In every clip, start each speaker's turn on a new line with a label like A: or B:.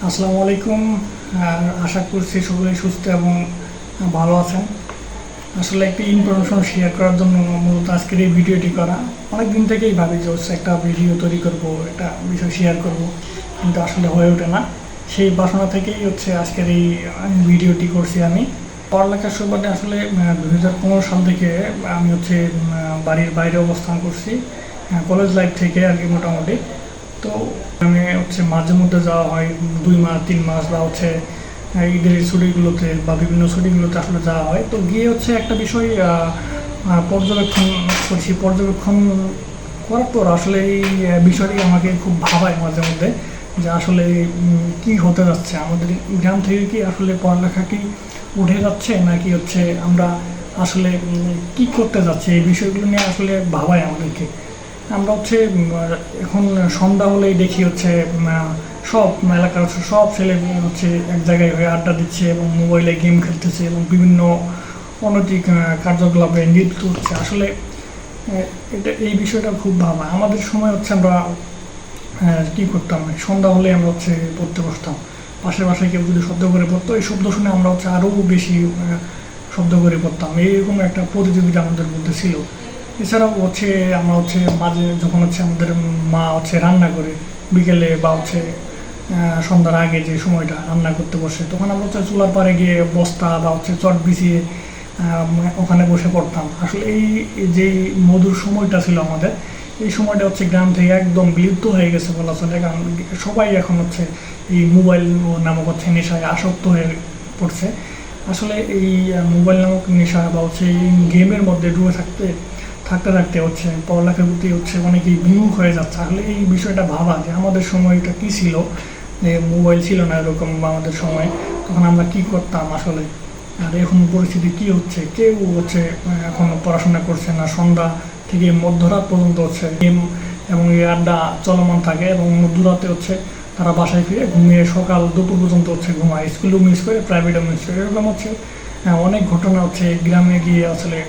A: আসসালামু আলাইকুম। আশা করছি সকলেই সুস্থ এবং ভালো আছেন। আসলে একটি ইনফরমেশন শেয়ার করার জন্য মূলত আজকের এই ভিডিওটি করা। অনেক দিন থেকেই ভাবি যে হচ্ছে একটা ভিডিও তৈরি করব, একটা বিষয় শেয়ার করব, কিন্তু আসলে হয়ে ওঠে না। সেই বাসনা থেকেই হচ্ছে আজকের এই ভিডিওটি করছি আমি। পড়ালেখার সুবাদে আসলে 2015 সাল থেকে আমি হচ্ছে বাড়ির বাইরে অবস্থান করছি, কলেজ লাইফ থেকে আর কি মোটামুটি। তো আমি হচ্ছে মাঝে মধ্যে যাওয়া হয় 2 মাস 3 মাস বা হচ্ছে ঈদের ছুটিগুলোতে বা বিভিন্ন ছুটিগুলোতে আসলে যাওয়া হয়। তো গিয়ে হচ্ছে একটা বিষয় পর্যবেক্ষণ করছি। পর্যবেক্ষণ করার পর আসলে এই বিষয়টি আমাকে খুব ভাবায় মাঝে মধ্যে, যে আসলে কি হতে যাচ্ছে আমাদের গ্রাম থেকে। কি আসলে পড়ালেখা কি উঠে যাচ্ছে, নাকি হচ্ছে আমরা আসলে কি করতে যাচ্ছি, এই বিষয়গুলো নিয়ে আসলে ভাবায় আমাদেরকে। আমরা হচ্ছে এখন সন্ধ্যা হলেই দেখি হচ্ছে সব এলাকার সব ছেলে মেয়ে হচ্ছে এক জায়গায় হয়ে আড্ডা দিচ্ছে এবং মোবাইলে গেম খেলতেছে এবং বিভিন্ন অনৈতিক কার্যকলাপে লিপ্ত হচ্ছে। আসলে এটা এই বিষয়টা খুব ভাবা। আমাদের সময় হচ্ছে আমরা কী করতাম, সন্ধ্যা হলে আমরা হচ্ছে পড়তে বসতাম। পাশের বাসায় কেউ যদি শব্দ করে পড়তো, এই শব্দ শুনে আমরা হচ্ছে আরও বেশি শব্দ করে পড়তাম। এইরকম একটা প্রতিযোগিতা আমাদের মধ্যে ছিল। এছাড়াও হচ্ছে আমরা হচ্ছে মাঝে যখন হচ্ছে আমাদের মা হচ্ছে রান্না করে বিকেলে বা হচ্ছে সন্ধ্যার আগে যে সময়টা রান্না করতে বসে, তখন আমরা হচ্ছে চুলার পাড়ে গিয়ে বস্তা বা হচ্ছে চট বিছিয়ে ওখানে বসে পড়তাম। আসলে এই যেই মধুর সময়টা ছিল আমাদের, এই সময়টা হচ্ছে গ্রাম থেকে একদম বিলুপ্ত হয়ে গেছে বলা চলে। কারণ সবাই এখন হচ্ছে এই মোবাইল নামক হচ্ছে নেশায় আসক্ত হয়ে পড়ছে। আসলে এই মোবাইল নামক নেশা বা হচ্ছে এই গেমের মধ্যে ডুবে থাকতে থাকতে হচ্ছে পড়ালেখার প্রতি হচ্ছে অনেকেই বিমুখ হয়ে যাচ্ছে। আসলে এই বিষয়টা ভাবা যে আমাদের সময়টা কী ছিল, যে মোবাইল ছিল না এরকম আমাদের সময়, তখন আমরা কি করতাম আসলে। আর এখন পরিস্থিতি কি হচ্ছে, কেউ হচ্ছে এখন পড়াশোনা করছে না। সন্ধ্যা থেকে মধ্যরাত পর্যন্ত হচ্ছে গেম এবং এই আড্ডা চলমান থাকে এবং মধ্যরাতে হচ্ছে তারা বাসায় ফিরে ঘুমিয়ে সকাল দুপুর পর্যন্ত হচ্ছে ঘুমায়, স্কুলও মিস করে প্রাইভেটও মিস করে। এরকম হচ্ছে অনেক ঘটনা হচ্ছে গ্রামে গিয়ে আসলে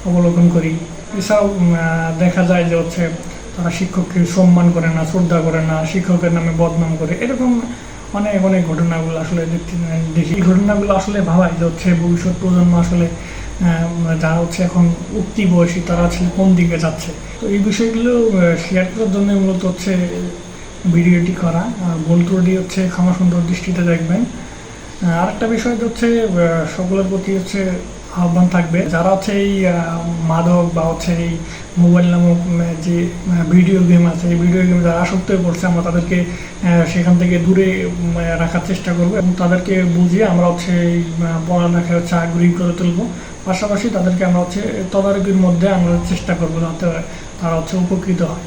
A: অবলোকন করি। এছাড়াও দেখা যায় যে হচ্ছে তারা শিক্ষককে সম্মান করে না, শ্রদ্ধা করে না, শিক্ষকের নামে বদনাম করে। এরকম অনেক অনেক ঘটনাগুলো আসলে দেখি। এই ঘটনাগুলো আসলে ভাবায় যে হচ্ছে ভবিষ্যৎ প্রজন্ম আসলে যারা হচ্ছে এখন উঠতি বয়সী, তারা আসলে কোন দিকে যাচ্ছে। তো এই বিষয়গুলো শেয়ার করার জন্য মূলত হচ্ছে ভিডিওটি করা। ভুল ত্রুটি হচ্ছে ক্ষমা সুন্দর দৃষ্টিতে দেখবেন। আরেকটা বিষয় হচ্ছে সকলের প্রতি হচ্ছে আহ্বান থাকবে, যারা হচ্ছে এই মাদক বা হচ্ছে এই মোবাইল নামক যে ভিডিও গেম আছে, এই ভিডিও গেম যারা আসক্ত হয়ে পড়ছে, আমরা তাদেরকে সেখান থেকে দূরে রাখার চেষ্টা করবো এবং তাদেরকে বুঝিয়ে আমরা হচ্ছে এই পড়ালেখায় হচ্ছে আগ্রহী করে তুলবো। পাশাপাশি তাদেরকে আমরা হচ্ছে তদারকির মধ্যে আমরা চেষ্টা করবো যাতে তারা হচ্ছে উপকৃত হয়।